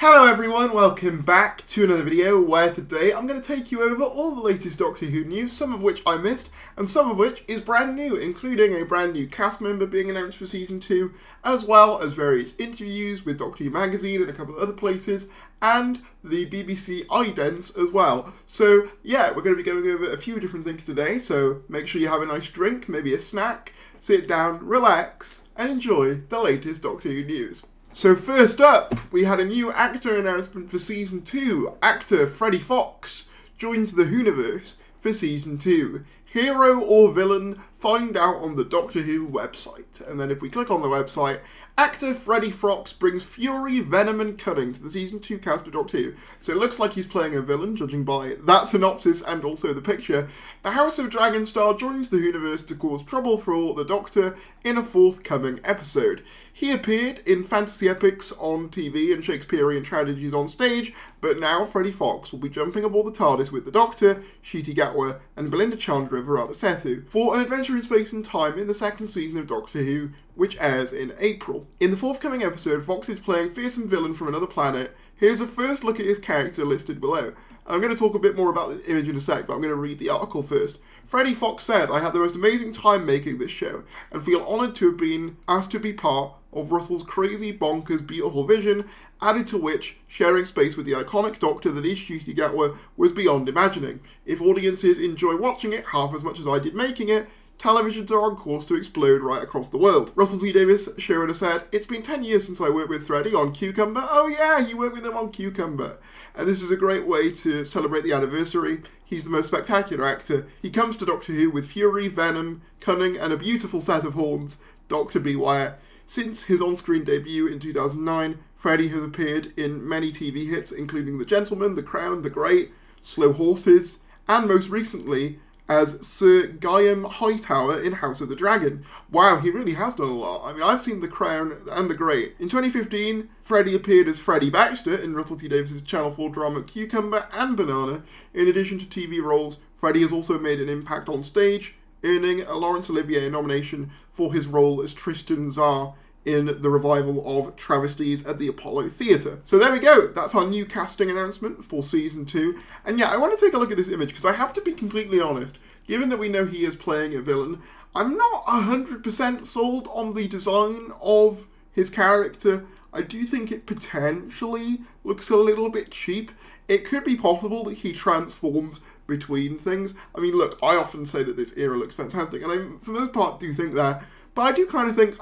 Hello everyone, welcome back to another video where today I'm going to take you over all the latest Doctor Who news, some of which I missed and some of which is brand new, including a brand new cast member being announced for Season 2, as well as various interviews with Doctor Who magazine and a couple of other places, and the BBC idents as well. So yeah, we're going to be going over a few different things today, so make sure you have a nice drink, maybe a snack, sit down, relax, and enjoy the latest Doctor Who news. So first up, we had a new actor announcement for Season 2. Actor Freddie Fox joins the Whoniverse for Season 2. Hero or villain? Find out on the Doctor Who website. And then if we click on the website, actor Freddie Fox brings fury, venom and cunning to the Season 2 cast of Doctor Who. So it looks like he's playing a villain, judging by that synopsis and also the picture. The House of Dragon star joins the Whoniverse to cause trouble for the Doctor in a forthcoming episode. He appeared in fantasy epics on TV and Shakespearean tragedies on stage, but now Freddie Fox will be jumping aboard the TARDIS with the Doctor, Ncuti Gatwa, and Belinda Chandra Varadasethu for an adventure in space and time in the second season of Doctor Who, which airs in April. In the forthcoming episode, Fox is playing fearsome villain from another planet. Here's a first look at his character listed below. I'm going to talk a bit more about the image in a sec, but I'm going to read the article first. Freddie Fox said, "I had the most amazing time making this show, and feel honoured to have been asked to be part of Russell's crazy, bonkers, beautiful vision, added to which, sharing space with the iconic Doctor that is Ncuti Gatwa was beyond imagining. If audiences enjoy watching it half as much as I did making it, televisions are on course to explode right across the world." Russell T Davies showrunner said, "It's been 10 years since I worked with Freddie on Cucumber." Oh yeah, you worked with him on Cucumber. And this is a great way to celebrate the anniversary. He's the most spectacular actor. He comes to Doctor Who with fury, venom, cunning, and a beautiful set of horns. Dr. Beware. Since his on-screen debut in 2009, Freddie has appeared in many TV hits, including The Gentleman, The Crown, The Great, Slow Horses, and most recently as Sir Guillaume Hightower in House of the Dragon. Wow, he really has done a lot. I mean, I've seen The Crown and The Great. In 2015, Freddie appeared as Freddie Baxter in Russell T Davies' Channel 4 drama Cucumber and Banana. In addition to TV roles, Freddie has also made an impact on stage, earning a Laurence Olivier nomination for his role as Tristan Czar in the revival of Travesties at the Apollo Theatre. So there we go, that's our new casting announcement for Season 2. And yeah, I want to take a look at this image, because I have to be completely honest, given that we know he is playing a villain, I'm not 100% sold on the design of his character. I do think it potentially looks a little bit cheap. It could be possible that he transforms between things. I mean, look, I often say that this era looks fantastic, and I, for the most part, do think that. But I do kind of think,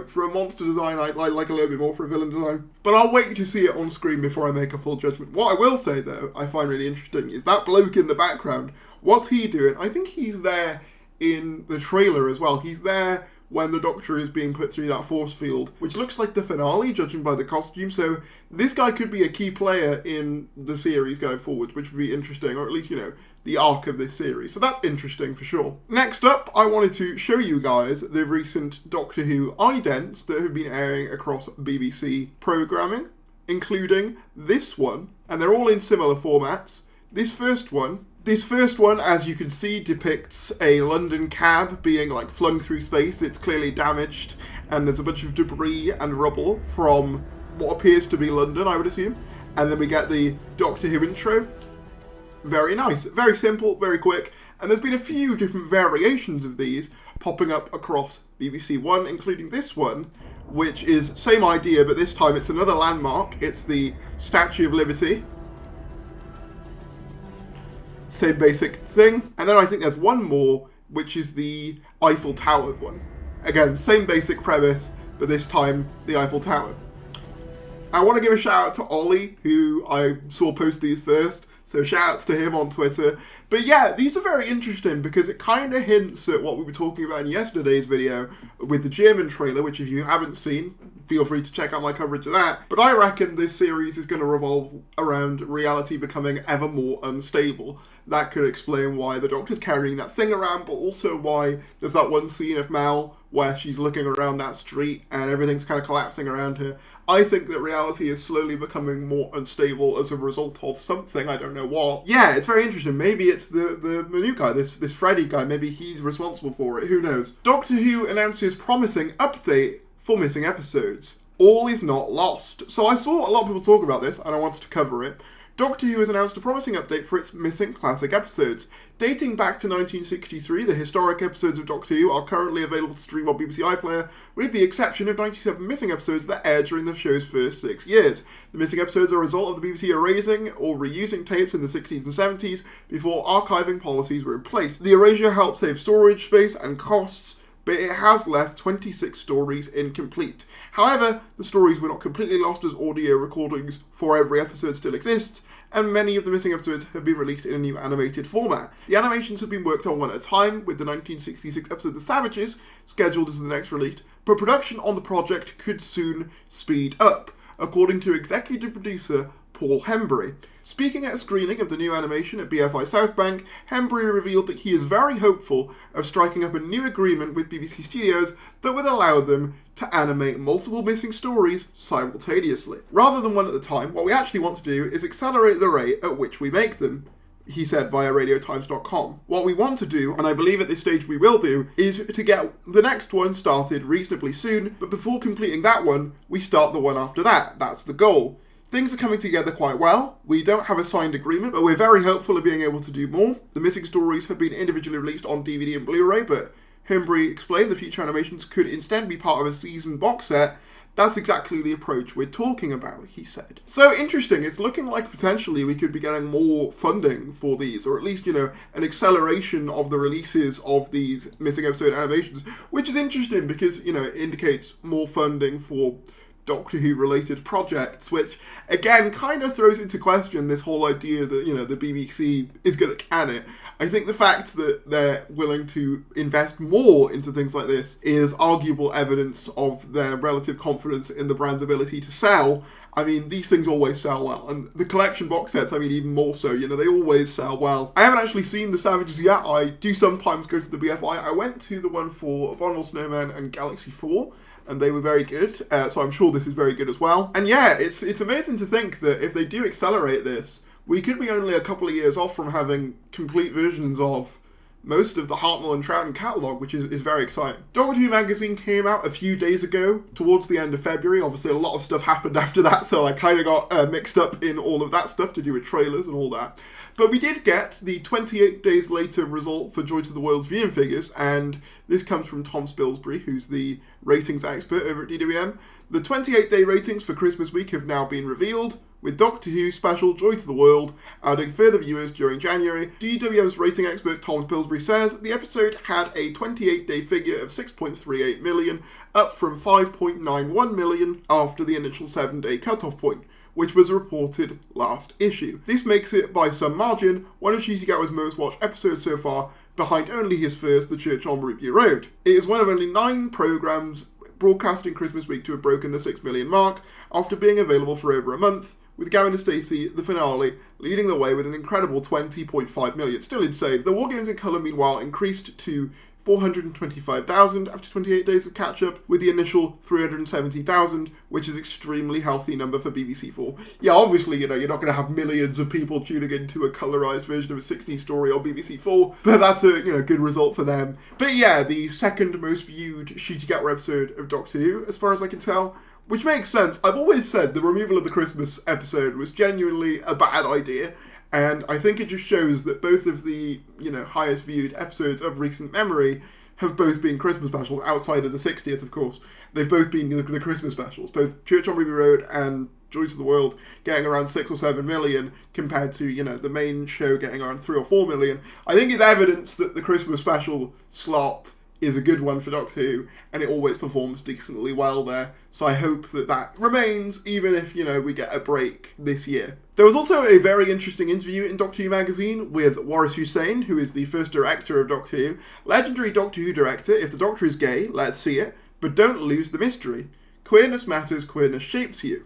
for a monster design, I like a little bit more for a villain design. But I'll wait to see it on screen before I make a full judgment. What I will say, though, I find really interesting, is that bloke in the background. What's he doing? I think he's there in the trailer as well. He's there when the Doctor is being put through that force field, which looks like the finale, judging by the costume. So this guy could be a key player in the series going forward, which would be interesting, or at least, the arc of this series. So that's interesting for sure. Next up, I wanted to show you guys the recent Doctor Who idents that have been airing across BBC programming, including this one, and they're all in similar formats. This first one, as you can see, depicts a London cab being flung through space. It's clearly damaged, and there's a bunch of debris and rubble from what appears to be London, I would assume. And then we get the Doctor Who intro. Very nice, very simple, very quick. And there's been a few different variations of these popping up across BBC One, including this one, which is same idea, but this time it's another landmark. It's the Statue of Liberty. Same basic thing. And then I think there's one more, which is the Eiffel Tower one. Again, same basic premise, but this time the Eiffel Tower. I want to give a shout out to Ollie, who I saw post these first. So shout-outs to him on Twitter. But yeah, these are very interesting because it kind of hints at what we were talking about in yesterday's video with the German trailer, which if you haven't seen, feel free to check out my coverage of that. But I reckon this series is going to revolve around reality becoming ever more unstable. That could explain why the Doctor's carrying that thing around, but also why there's that one scene of Mal where she's looking around that street and everything's kind of collapsing around her. I think that reality is slowly becoming more unstable as a result of something, I don't know what. Yeah, it's very interesting. Maybe it's the new guy, this Freddie guy, maybe he's responsible for it, who knows. Doctor Who announces promising update for missing episodes. all is not lost. So I saw a lot of people talk about this, and I wanted to cover it. Doctor Who has announced a promising update for its missing classic episodes. Dating back to 1963, the historic episodes of Doctor Who are currently available to stream on BBC iPlayer, with the exception of 97 missing episodes that aired during the show's first 6 years. The missing episodes are a result of the BBC erasing or reusing tapes in the 60s and 70s before archiving policies were in place. The erasure helped save storage space and costs, but it has left 26 stories incomplete. However, the stories were not completely lost, as audio recordings for every episode still exists, and many of the missing episodes have been released in a new animated format. The animations have been worked on one at a time, with the 1966 episode The Savages scheduled as the next release, but production on the project could soon speed up, according to executive producer Paul Hembury. Speaking at a screening of the new animation at BFI South Bank, Hembury revealed that he is very hopeful of striking up a new agreement with BBC Studios that would allow them to animate multiple missing stories simultaneously. Rather than one at a time, what we actually want to do is accelerate the rate at which we make them, he said via radiotimes.com. What we want to do, and I believe at this stage we will do, is to get the next one started reasonably soon, but before completing that one, we start the one after that. That's the goal. Things are coming together quite well. We don't have a signed agreement, but we're very hopeful of being able to do more. The missing stories have been individually released on DVD and Blu-ray, but Hembury explained the future animations could instead be part of a season box set. That's exactly the approach we're talking about, he said. So interesting, it's looking like potentially we could be getting more funding for these, or at least, an acceleration of the releases of these missing episode animations, which is interesting because, it indicates more funding for Doctor Who related projects, which again kind of throws into question this whole idea that the BBC is going to can it. I think the fact that they're willing to invest more into things like this is arguable evidence of their relative confidence in the brand's ability to sell. I mean, these things always sell well, and the collection box sets, even more so, they always sell well. I haven't actually seen The Savages yet. I do sometimes go to the BFI. I went to the one for Abominable Snowman and Galaxy 4, and they were very good, so I'm sure this is very good as well. And yeah, it's amazing to think that if they do accelerate this, we could be only a couple of years off from having complete versions of most of the Hartnell and Troughton catalogue, which is very exciting. Doctor Who magazine came out a few days ago, towards the end of February. Obviously a lot of stuff happened after that, so I kind of got mixed up in all of that stuff to do with trailers and all that. But we did get the 28 days later result for Joy to the World's viewing figures, and this comes from Tom Spilsbury, who's the ratings expert over at DWM. The 28-day ratings for Christmas week have now been revealed, with Doctor Who special Joy to the World adding further viewers during January. DWM's rating expert Tom Spilsbury says the episode had a 28-day figure of 6.38 million, up from 5.91 million after the initial 7-day cutoff point, which was reported last issue. This makes it, by some margin, one of Ncuti Gatwa's most watched episodes so far, behind only his first, The Church on Ruby Road. It is one of only 9 programmes broadcasting Christmas week to have broken the 6 million mark, after being available for over a month, with Gavin and Stacey, the finale, leading the way with an incredible 20.5 million. Still insane. The War Games in Colour, meanwhile, increased to 425,000 after 28 days of catch-up, with the initial 370,000, which is an extremely healthy number for BBC4. Yeah, obviously, you're not going to have millions of people tuning into a colourised version of a 16 story on BBC4, but that's a good result for them. But yeah, the second most viewed Ncuti Gatwa episode of Doctor Who, as far as I can tell, which makes sense. I've always said the removal of the Christmas episode was genuinely a bad idea, and I think it just shows that both of the, highest viewed episodes of recent memory have both been Christmas specials, outside of the 60th, of course. They've both been the Christmas specials, both Church on Ruby Road and Joy to the World getting around 6 or 7 million compared to, the main show getting around 3 or 4 million. I think it's evidence that the Christmas special slot is a good one for Doctor Who, and it always performs decently well there. So I hope that remains, even if, we get a break this year. There was also a very interesting interview in Doctor Who magazine with Waris Hussein, who is the first director of Doctor Who. Legendary Doctor Who director, if the Doctor is gay, let's see it, but don't lose the mystery. Queerness matters, queerness shapes you.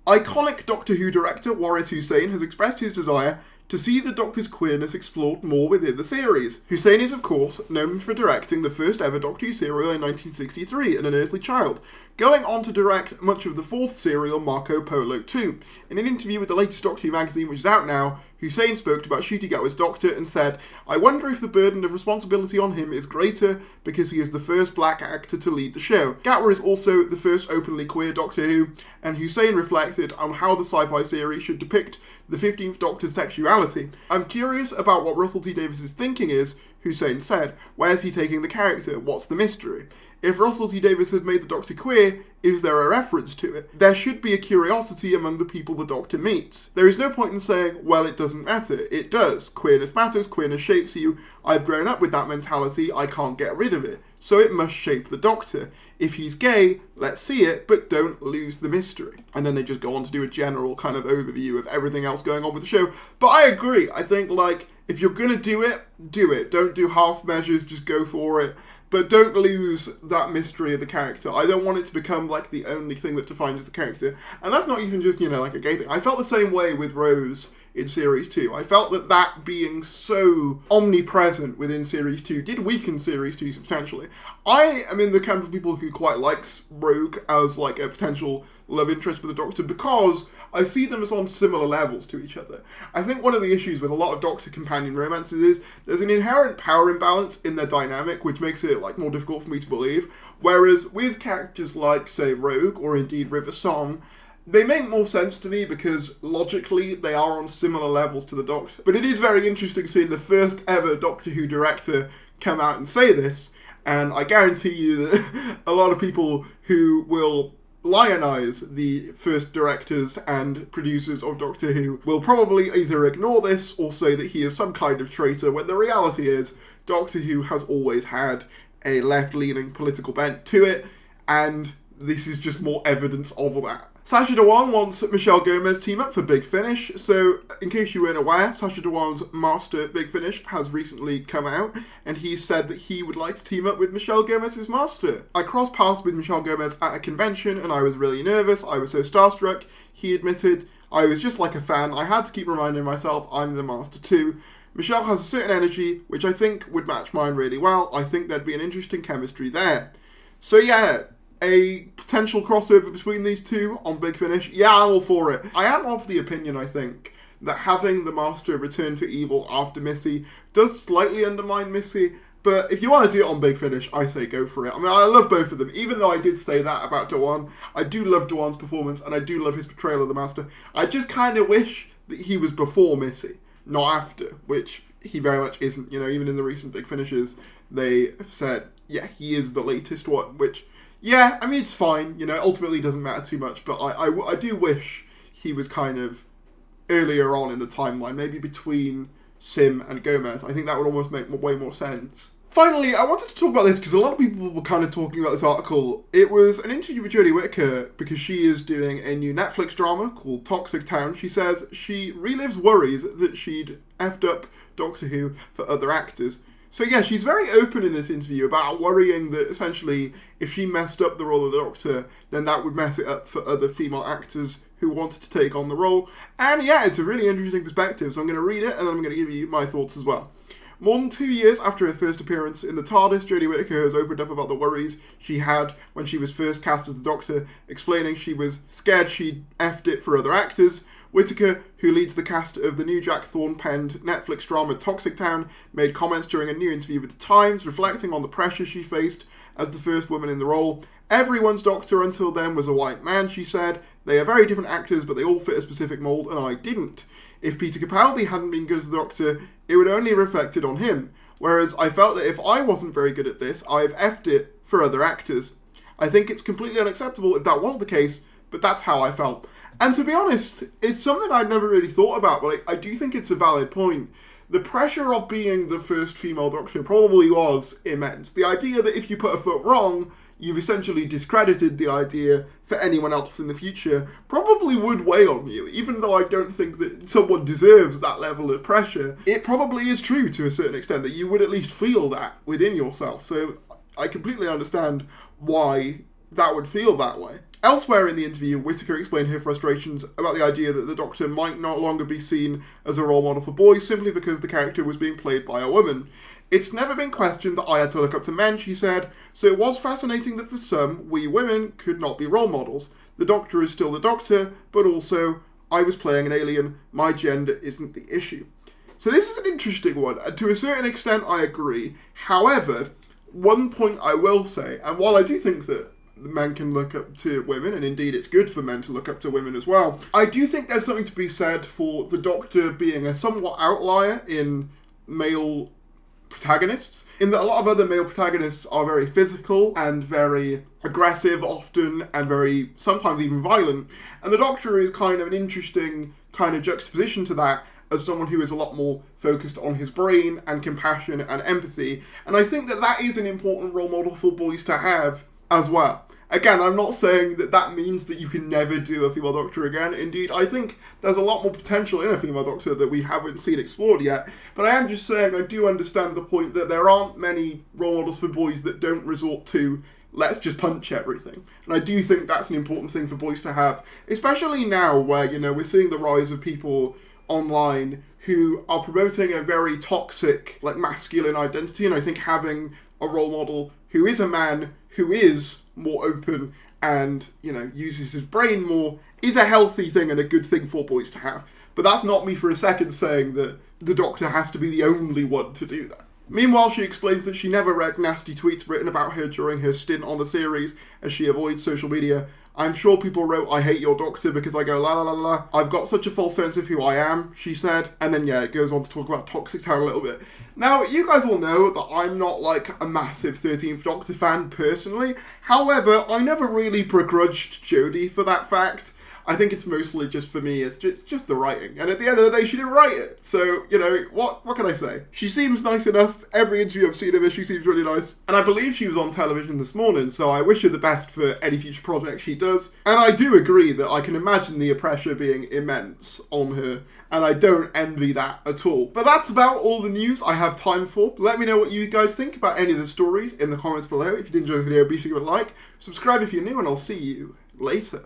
Iconic Doctor Who director Waris Hussein has expressed his desire to see the Doctor's queerness explored more within the series. Hussein is, of course, known for directing the first ever Doctor Who serial in 1963, An Unearthly Child, going on to direct much of the 4th serial, Marco Polo 2. In an interview with the latest Doctor Who magazine, which is out now, Hussein spoke about Ncuti Gatwa's Doctor and said, "I wonder if the burden of responsibility on him is greater because he is the first black actor to lead the show. Gatwa is also the first openly queer Doctor Who," and Hussein reflected on how the sci-fi series should depict the 15th Doctor's sexuality. "I'm curious about what Russell T Davies' thinking is," Hussein said. "Where's he taking the character? What's the mystery? If Russell T Davies had made the Doctor queer, is there a reference to it? There should be a curiosity among the people the Doctor meets. There is no point in saying, well, it doesn't matter. It does. Queerness matters, queerness shapes you. I've grown up with that mentality, I can't get rid of it. So it must shape the Doctor. If he's gay, let's see it, but don't lose the mystery." And then they just go on to do a general kind of overview of everything else going on with the show. But I agree. I think, like, if you're going to do it, do it. Don't do half measures, just go for it. But don't lose that mystery of the character. I don't want it to become, like, the only thing that defines the character. And that's not even just, like, a gay thing. I felt the same way with Rose in Series 2. I felt that being so omnipresent within Series 2 did weaken Series 2 substantially. I am in the camp of people who quite likes Rogue as, like, a potential love interest for the Doctor because I see them as on similar levels to each other. I think one of the issues with a lot of Doctor companion romances is there's an inherent power imbalance in their dynamic, which makes it, like, more difficult for me to believe. Whereas with characters like, say, Rogue, or indeed River Song, they make more sense to me because logically they are on similar levels to the Doctor. But it is very interesting seeing the first ever Doctor Who director come out and say this, and I guarantee you that a lot of people who will lionize the first directors and producers of Doctor Who will probably either ignore this or say that he is some kind of traitor, when the reality is Doctor Who has always had a left-leaning political bent to it, and this is just more evidence of that. Sacha Dhawan wants Michelle Gomez team up for Big Finish. So, in case you weren't aware, Sacha Dhawan's Master Big Finish has recently come out, and he said that he would like to team up with Michelle Gomez's Master. "I crossed paths with Michelle Gomez at a convention, and I was really nervous. I was so starstruck," he admitted. "I was just like a fan. I had to keep reminding myself I'm the Master too. Michelle has a certain energy, which I think would match mine really well. I think there'd be an interesting chemistry there." So yeah, a potential crossover between these two on Big Finish. Yeah, I'm all for it. I am of the opinion, I think, that having the Master return to evil after Missy does slightly undermine Missy, but if you want to do it on Big Finish, I say go for it. I mean, I love both of them, even though I did say that about Dhawan. I do love Dhawan's performance, and I do love his portrayal of the Master. I just kind of wish that he was before Missy, not after, which he very much isn't. Even in the recent Big Finishes, they have said, yeah, he is the latest one, which... yeah, I mean, it's fine, ultimately it doesn't matter too much, but I do wish he was kind of earlier on in the timeline, maybe between Sim and Gomez. I think that would almost make way more sense. Finally, I wanted to talk about this because a lot of people were kind of talking about this article. It was an interview with Jodie Whittaker because she is doing a new Netflix drama called Toxic Town. She says she relives worries that she'd effed up Doctor Who for other actors. So yeah, she's very open in this interview about worrying that essentially if she messed up the role of the Doctor, then that would mess it up for other female actors who wanted to take on the role. And yeah, it's a really interesting perspective, so I'm going to read it and then I'm going to give you my thoughts as well. More than 2 years after her first appearance in the TARDIS, Jodie Whittaker has opened up about the worries she had when she was first cast as the Doctor, explaining she was scared she'd effed it for other actors. Whittaker, who leads the cast of the new Jack Thorne-penned Netflix drama Toxic Town, made comments during a new interview with The Times, reflecting on the pressure she faced as the first woman in the role. "Everyone's Doctor until then was a white man," she said. "They are very different actors, but they all fit a specific mould, and I didn't. If Peter Capaldi hadn't been good as the Doctor, it would only have reflected on him. Whereas I felt that if I wasn't very good at this, I've effed it for other actors. I think it's completely unacceptable if that was the case, but that's how I felt." And to be honest, it's something I'd never really thought about, but I do think it's a valid point. The pressure of being the first female Doctor probably was immense. The idea that if you put a foot wrong, you've essentially discredited the idea for anyone else in the future probably would weigh on you. Even though I don't think that someone deserves that level of pressure, it probably is true to a certain extent that you would at least feel that within yourself. So I completely understand why that would feel that way. Elsewhere in the interview, Whittaker explained her frustrations about the idea that the Doctor might no longer be seen as a role model for boys simply because the character was being played by a woman. "It's never been questioned that I had to look up to men," she said, "so it was fascinating that for some, we women could not be role models. The Doctor is still the Doctor, but also I was playing an alien, my gender isn't the issue. So this is an interesting one, and to a certain extent I agree. However, one point I will say, and while I do think that men can look up to women, and indeed it's good for men to look up to women as well, I do think there's something to be said for the Doctor being a somewhat outlier in male protagonists, in that a lot of other male protagonists are very physical and very aggressive often, and very, sometimes even violent, and the Doctor is kind of an interesting kind of juxtaposition to that, as someone who is a lot more focused on his brain and compassion and empathy, and I think that that is an important role model for boys to have as well. Again, I'm not saying that that means that you can never do a female Doctor again. Indeed, I think there's a lot more potential in a female Doctor that we haven't seen explored yet. But I am just saying I do understand the point that there aren't many role models for boys that don't resort to let's just punch everything. And I do think that's an important thing for boys to have, especially now where, you know, we're seeing the rise of people online who are promoting a very toxic, like, masculine identity, and I think having a role model who is a man who is more open and, you know, uses his brain more is a healthy thing and a good thing for boys to have. But that's not me for a second saying that the Doctor has to be the only one to do that. Meanwhile, she explains that she never read nasty tweets written about her during her stint on the series, as she avoids social media. I'm sure people wrote, "I hate your Doctor because I go la la la la. I've got such a false sense of who I am," she said. And then, yeah, it goes on to talk about Toxic Town a little bit. Now, you guys all know that I'm not, like, a massive 13th Doctor fan personally. However, I never really begrudged Jodie for that fact. I think it's mostly just for me, it's just the writing. And at the end of the day, she didn't write it. So, you know, what can I say? She seems nice enough. Every interview I've seen of her, she seems really nice. And I believe she was on television this morning, so I wish her the best for any future project she does. And I do agree that I can imagine the pressure being immense on her, and I don't envy that at all. But that's about all the news I have time for. Let me know what you guys think about any of the stories in the comments below. If you did enjoy the video, be sure to give it a like. Subscribe if you're new, and I'll see you later.